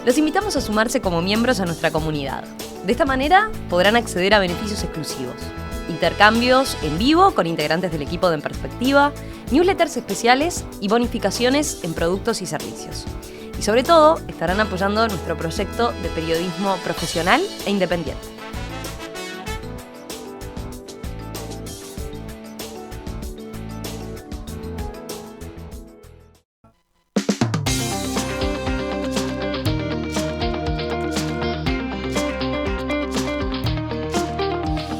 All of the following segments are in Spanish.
Los invitamos a sumarse como miembros a nuestra comunidad. De esta manera podrán acceder a beneficios exclusivos, intercambios en vivo con integrantes del equipo de En Perspectiva, newsletters especiales y bonificaciones en productos y servicios. Y sobre todo, estarán apoyando nuestro proyecto de periodismo profesional e independiente.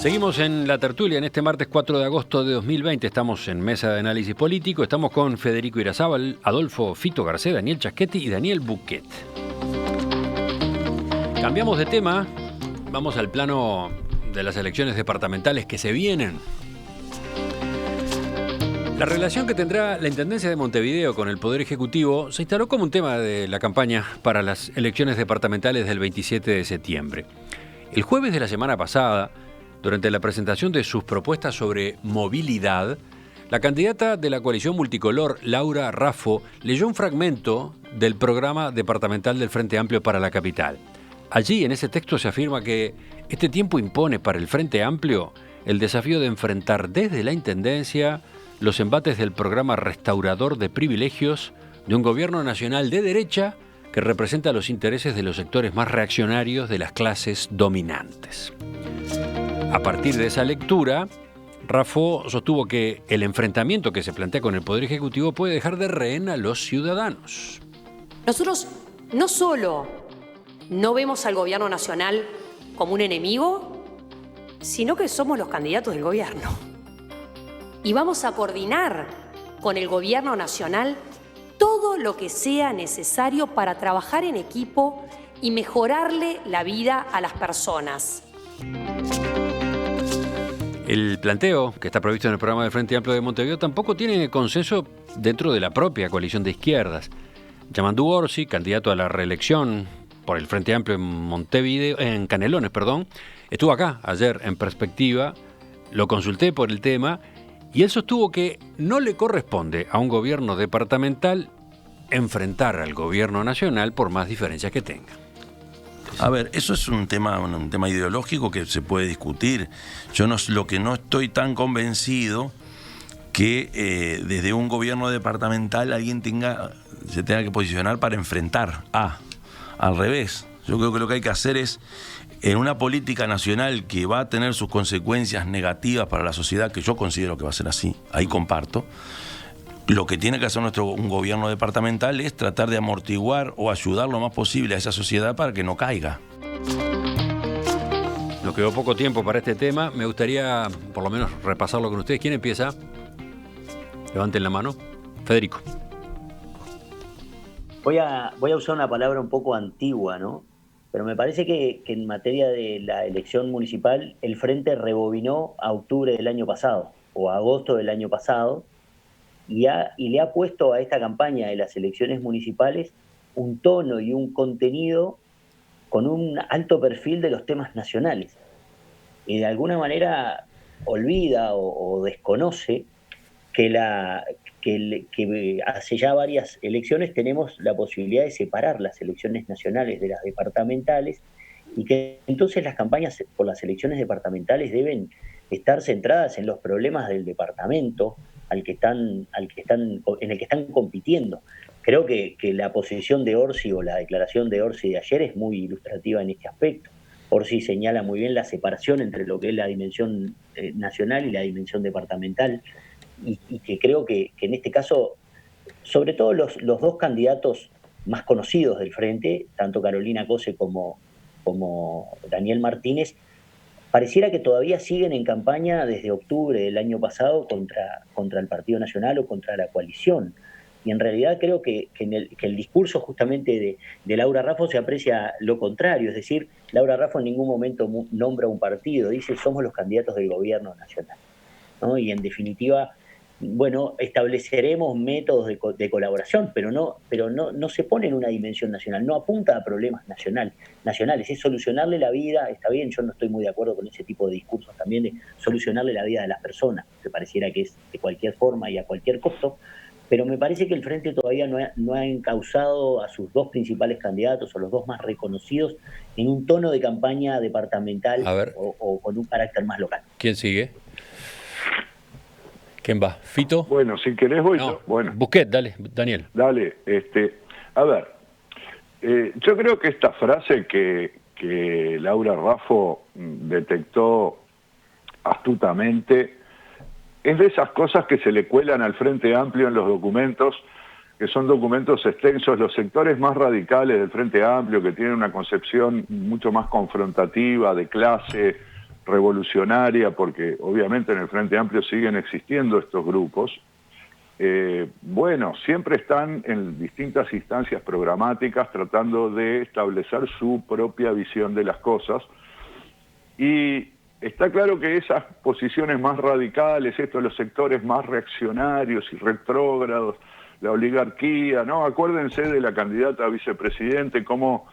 Seguimos en la tertulia en este martes 4 de agosto de 2020. Estamos en Mesa de Análisis Político. Estamos con Federico Irazábal, Adolfo Fito Garcés, Daniel Chasquetti y Daniel Buquet. Cambiamos de tema. Vamos al plano de las elecciones departamentales que se vienen. La relación que tendrá la Intendencia de Montevideo con el Poder Ejecutivo se instaló como un tema de la campaña para las elecciones departamentales del 27 de septiembre. El jueves de la semana pasada, durante la presentación de sus propuestas sobre movilidad, la candidata de la coalición multicolor, Laura Raffo, leyó un fragmento del programa departamental del Frente Amplio para la capital. Allí, en ese texto, se afirma que este tiempo impone para el Frente Amplio el desafío de enfrentar desde la Intendencia los embates del programa restaurador de privilegios de un gobierno nacional de derecha que representa los intereses de los sectores más reaccionarios de las clases dominantes. A partir de esa lectura, Raffo sostuvo que el enfrentamiento que se plantea con el Poder Ejecutivo puede dejar de rehén a los ciudadanos. Nosotros no solo no vemos al gobierno nacional como un enemigo, sino que somos los candidatos del gobierno. Y vamos a coordinar con el gobierno nacional todo lo que sea necesario para trabajar en equipo y mejorarle la vida a las personas. El planteo que está previsto en el programa del Frente Amplio de Montevideo tampoco tiene consenso dentro de la propia coalición de izquierdas. Yamandu Orsi, candidato a la reelección por el Frente Amplio en Montevideo, en Canelones, estuvo acá ayer en Perspectiva, lo consulté por el tema y él sostuvo que no le corresponde a un gobierno departamental enfrentar al gobierno nacional por más diferencias que tenga. A ver, eso es un tema ideológico que se puede discutir. Lo que no estoy tan convencido que desde un gobierno departamental alguien se tenga que posicionar para enfrentar al revés. Yo creo que lo que hay que hacer es, en una política nacional que va a tener sus consecuencias negativas para la sociedad, que yo considero que va a ser así, ahí comparto, lo que tiene que hacer un gobierno departamental es tratar de amortiguar o ayudar lo más posible a esa sociedad para que no caiga. Nos quedó poco tiempo para este tema. Me gustaría, por lo menos, repasarlo con ustedes. ¿Quién empieza? Levanten la mano. Federico. Voy a usar una palabra un poco antigua, ¿no? Pero me parece que en materia de la elección municipal, el Frente rebobinó a octubre del año pasado, o a agosto del año pasado, y le ha puesto a esta campaña de las elecciones municipales un tono y un contenido con un alto perfil de los temas nacionales. Y de alguna manera olvida o desconoce que hace ya varias elecciones tenemos la posibilidad de separar las elecciones nacionales de las departamentales y que entonces las campañas por las elecciones departamentales deben estar centradas en los problemas del departamento en el que están compitiendo. Creo que la posición de Orsi o la declaración de Orsi de ayer es muy ilustrativa en este aspecto. Orsi señala muy bien la separación entre lo que es la dimensión nacional y la dimensión departamental, y que creo que en este caso, sobre todo los dos candidatos más conocidos del Frente, tanto Carolina Cose como Daniel Martínez, pareciera que todavía siguen en campaña desde octubre del año pasado contra el Partido Nacional o contra la coalición. Y en realidad creo que el discurso justamente de Laura Raffo se aprecia lo contrario, es decir, Laura Raffo en ningún momento nombra un partido, dice somos los candidatos del gobierno nacional, ¿no? Y en definitiva, bueno, estableceremos métodos de colaboración, pero no se pone en una dimensión nacional, no apunta a problemas nacionales, es solucionarle la vida. Está bien, yo no estoy muy de acuerdo con ese tipo de discursos también de solucionarle la vida de las personas, que pareciera que es de cualquier forma y a cualquier costo, pero me parece que el Frente todavía no ha encauzado a sus dos principales candidatos, o los dos más reconocidos, en un tono de campaña departamental A ver. o con un carácter más local. ¿Quién sigue? ¿Quién va? ¿Fito? Bueno, si querés voy No, yo. Bueno, Busquet, dale, Daniel. dale. A ver, yo creo que esta frase que Laura Raffo detectó astutamente es de esas cosas que se le cuelan al Frente Amplio en los documentos, que son documentos extensos. Los sectores más radicales del Frente Amplio, que tienen una concepción mucho más confrontativa, de clase, revolucionaria, porque obviamente en el Frente Amplio siguen existiendo estos grupos, bueno, siempre están en distintas instancias programáticas tratando de establecer su propia visión de las cosas. Y está claro que esas posiciones más radicales, los sectores más reaccionarios y retrógrados, la oligarquía, ¿no? Acuérdense de la candidata a vicepresidente, cómo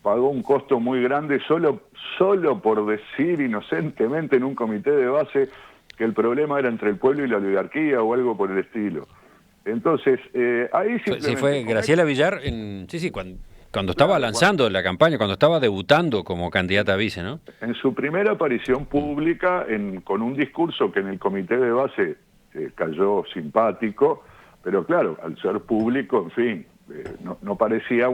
pagó un costo muy grande solo por decir inocentemente en un comité de base que el problema era entre el pueblo y la oligarquía o algo por el estilo. Entonces, ahí Sí, fue Graciela Villar, cuando estaba lanzando la campaña, cuando estaba debutando como candidata a vice, ¿no? En su primera aparición pública, con un discurso que en el comité de base cayó simpático, pero claro, al ser público, en fin, no parecía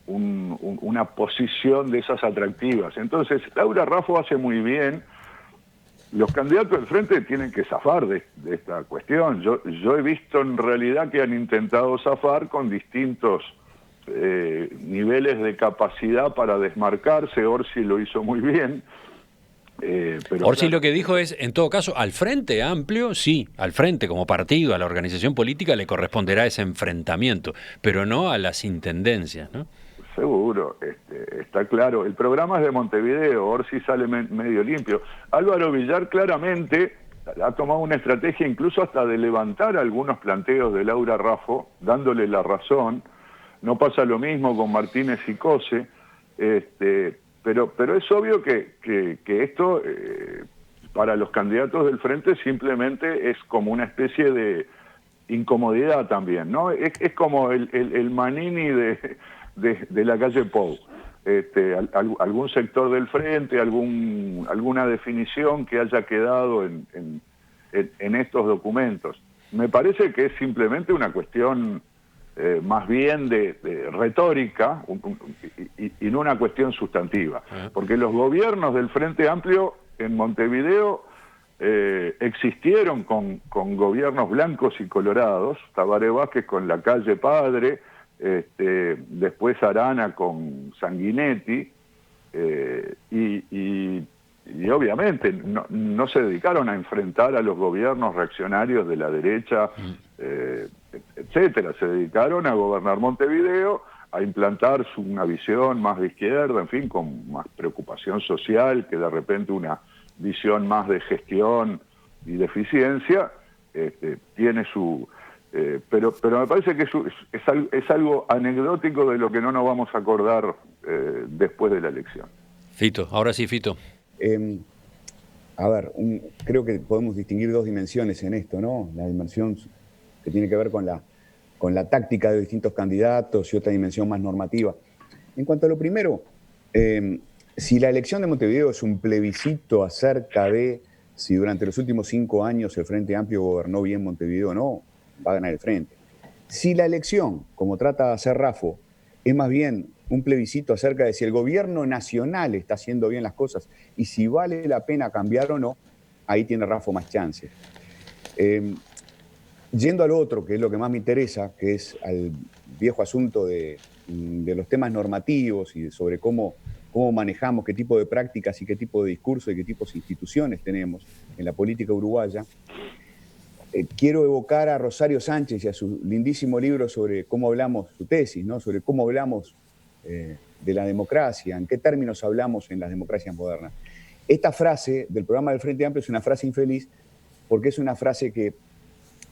una posición de esas atractivas. Entonces, Laura Raffo hace muy bien. Los candidatos del Frente tienen que zafar de esta cuestión. Yo he visto en realidad que han intentado zafar con distintos niveles de capacidad para desmarcarse. Orsi lo hizo muy bien. Pero Orsi claro, lo que dijo es, en todo caso, al Frente Amplio, sí, al Frente como partido, a la organización política le corresponderá ese enfrentamiento, pero no a las intendencias, ¿no? Seguro, está claro. El programa es de Montevideo, Orsi sale medio limpio. Álvaro Villar claramente ha tomado una estrategia incluso hasta de levantar algunos planteos de Laura Raffo, dándole la razón. No pasa lo mismo con Martínez y Cose, pero es obvio que esto para los candidatos del Frente simplemente es como una especie de incomodidad también, ¿no? Es como el Manini de la calle Pou. Algún sector del Frente, alguna definición que haya quedado en estos documentos. Me parece que es simplemente una cuestión más bien de retórica y no una cuestión sustantiva. Porque los gobiernos del Frente Amplio en Montevideo existieron con gobiernos blancos y colorados, Tabaré Vázquez con la calle Padre, después Arana con Sanguinetti, y obviamente no se dedicaron a enfrentar a los gobiernos reaccionarios de la derecha, etcétera. Se dedicaron a gobernar Montevideo, a implantar una visión más de izquierda, en fin, con más preocupación social que de repente una visión más de gestión y de eficiencia. Tiene su... pero me parece que es algo anecdótico de lo que no nos vamos a acordar después de la elección. Fito, ahora sí, Fito. A ver, creo que podemos distinguir dos dimensiones en esto, ¿no? La dimensión que tiene que ver con la táctica de distintos candidatos y otra dimensión más normativa. En cuanto a lo primero, si la elección de Montevideo es un plebiscito acerca de si durante los últimos 5 años el Frente Amplio gobernó bien Montevideo o no, va a ganar el Frente. Si la elección, como trata de hacer Raffo, es más bien un plebiscito acerca de si el gobierno nacional está haciendo bien las cosas y si vale la pena cambiar o no, ahí tiene Raffo más chances. Yendo al otro, que es lo que más me interesa, que es al viejo asunto de los temas normativos y sobre cómo manejamos, qué tipo de prácticas y qué tipo de discurso y qué tipos de instituciones tenemos en la política uruguaya, quiero evocar a Rosario Sánchez y a su lindísimo libro sobre cómo hablamos, su tesis, ¿no? Sobre cómo hablamos de la democracia, en qué términos hablamos en las democracias modernas. Esta frase del programa del Frente Amplio es una frase infeliz porque es una frase que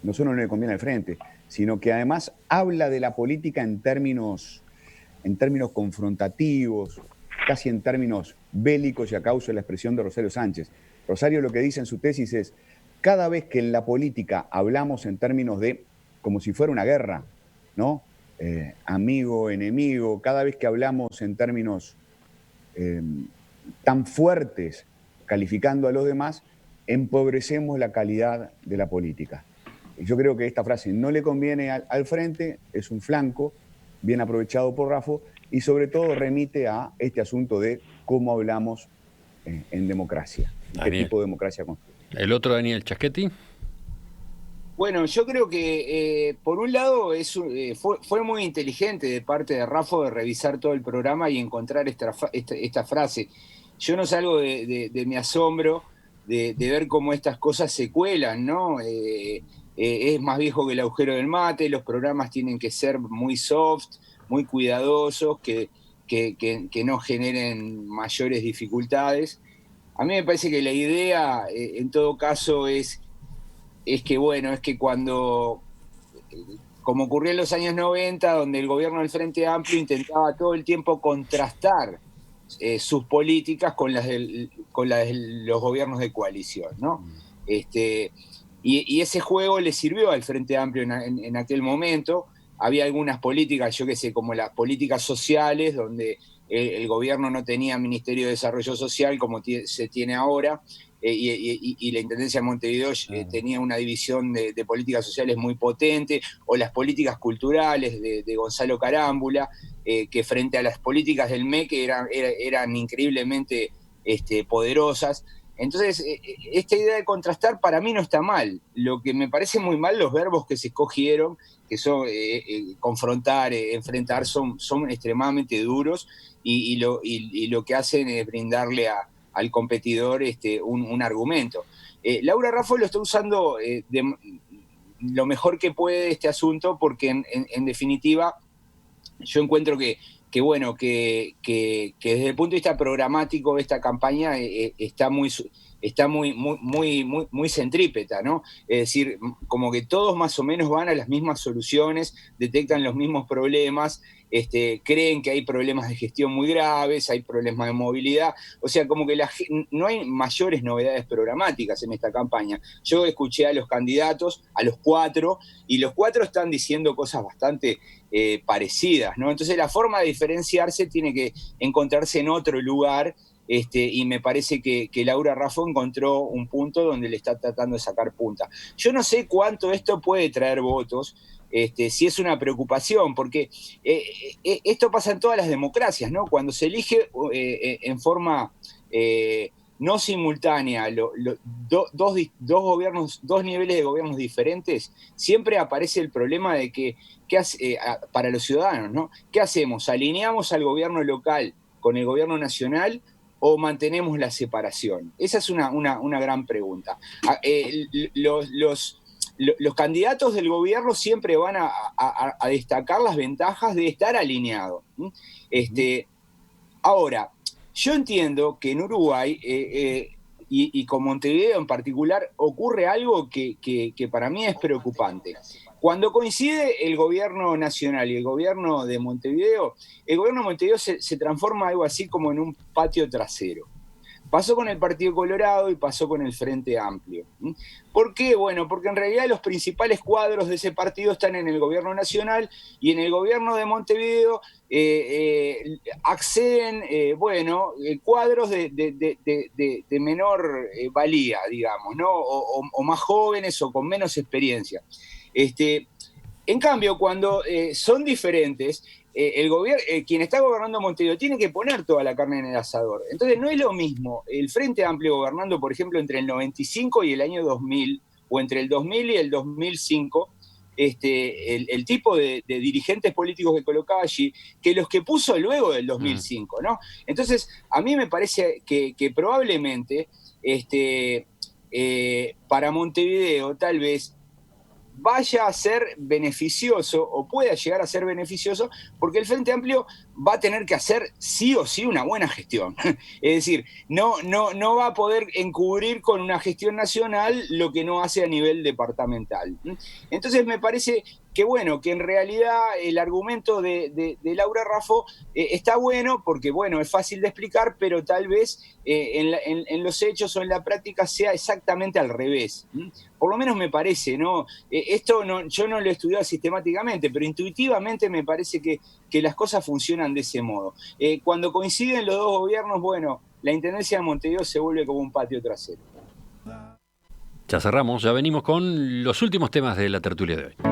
no solo no le conviene al Frente, sino que además habla de la política en términos confrontativos, casi en términos bélicos, y a causa de la expresión de Rosario Sánchez. Rosario lo que dice en su tesis es: cada vez que en la política hablamos en términos de como si fuera una guerra, ¿no? Amigo, enemigo, cada vez que hablamos en términos tan fuertes, calificando a los demás, empobrecemos la calidad de la política. Y yo creo que esta frase no le conviene al frente, es un flanco bien aprovechado por Raffo y sobre todo remite a este asunto de cómo hablamos en democracia, qué tipo de democracia construimos. El otro, Daniel Chaschetti. Bueno, yo creo que por un lado fue muy inteligente de parte de Raffo de revisar todo el programa y encontrar esta frase. Yo no salgo de mi asombro de ver cómo estas cosas se cuelan, ¿no? Es más viejo que el agujero del mate, los programas tienen que ser muy soft, muy cuidadosos, que no generen mayores dificultades. A mí me parece que la idea, en todo caso, es que cuando, como ocurrió en los años 90, donde el gobierno del Frente Amplio intentaba todo el tiempo contrastar sus políticas con las de los gobiernos de coalición, ¿no? Y ese juego le sirvió al Frente Amplio en aquel momento. Había algunas políticas, yo qué sé, como las políticas sociales, donde el gobierno no tenía Ministerio de Desarrollo Social como se tiene ahora, y la Intendencia de Montevideo tenía una división de políticas sociales muy potente, o las políticas culturales de Gonzalo Carámbula, que frente a las políticas del MEC eran increíblemente poderosas. Entonces, esta idea de contrastar para mí no está mal. Lo que me parece muy mal, los verbos que se escogieron, que son confrontar, enfrentar, son extremadamente duros, y lo que hacen es brindarle al competidor un argumento. Laura Raffo lo está usando lo mejor que puede este asunto, porque en definitiva yo encuentro que desde el punto de vista programático esta campaña está muy centrípeta, ¿no? Es decir, como que todos más o menos van a las mismas soluciones, detectan los mismos problemas, creen que hay problemas de gestión muy graves, hay problemas de movilidad, o sea, como que no hay mayores novedades programáticas en esta campaña. Yo escuché a los candidatos, a los cuatro, y los cuatro están diciendo cosas bastante parecidas, ¿no? Entonces la forma de diferenciarse tiene que encontrarse en otro lugar, y me parece que Laura Raffo encontró un punto donde le está tratando de sacar punta. Yo no sé cuánto esto puede traer votos, si es una preocupación, porque esto pasa en todas las democracias, ¿no? Cuando se elige en forma no simultánea dos niveles de gobiernos diferentes, siempre aparece el problema de que para los ciudadanos, ¿no? ¿Qué hacemos? ¿Alineamos al gobierno local con el gobierno nacional o mantenemos la separación? Esa es una gran pregunta. Los candidatos del gobierno siempre van a destacar las ventajas de estar alineados. Ahora, yo entiendo que en Uruguay, y con Montevideo en particular, ocurre algo que para mí es preocupante. Cuando coincide el gobierno nacional y el gobierno de Montevideo, el gobierno de Montevideo se transforma algo así como en un patio trasero. Pasó con el Partido Colorado y pasó con el Frente Amplio. ¿Por qué? Bueno, porque en realidad los principales cuadros de ese partido están en el gobierno nacional, y en el gobierno de Montevideo acceden, cuadros de menor valía, digamos, ¿no? O más jóvenes o con menos experiencia. En cambio, cuando son diferentes, quien está gobernando Montevideo tiene que poner toda la carne en el asador. Entonces no es lo mismo el Frente Amplio gobernando, por ejemplo, entre el 95 y el año 2000, o entre el 2000 y el 2005, el tipo de dirigentes políticos que colocaba allí, que los que puso luego del 2005, ¿no? Entonces, a mí me parece que probablemente para Montevideo tal vez vaya a ser beneficioso, o pueda llegar a ser beneficioso, porque el Frente Amplio va a tener que hacer sí o sí una buena gestión. Es decir, no va a poder encubrir con una gestión nacional lo que no hace a nivel departamental. Entonces me parece bueno, que en realidad el argumento de Laura Raffo está bueno porque, bueno, es fácil de explicar, pero tal vez en los hechos o en la práctica sea exactamente al revés. Por lo menos me parece, ¿no? Yo no lo he estudiado sistemáticamente, pero intuitivamente me parece que las cosas funcionan de ese modo. Cuando coinciden los dos gobiernos, bueno, la Intendencia de Montevideo se vuelve como un patio trasero. Ya cerramos, ya venimos con los últimos temas de la tertulia de hoy.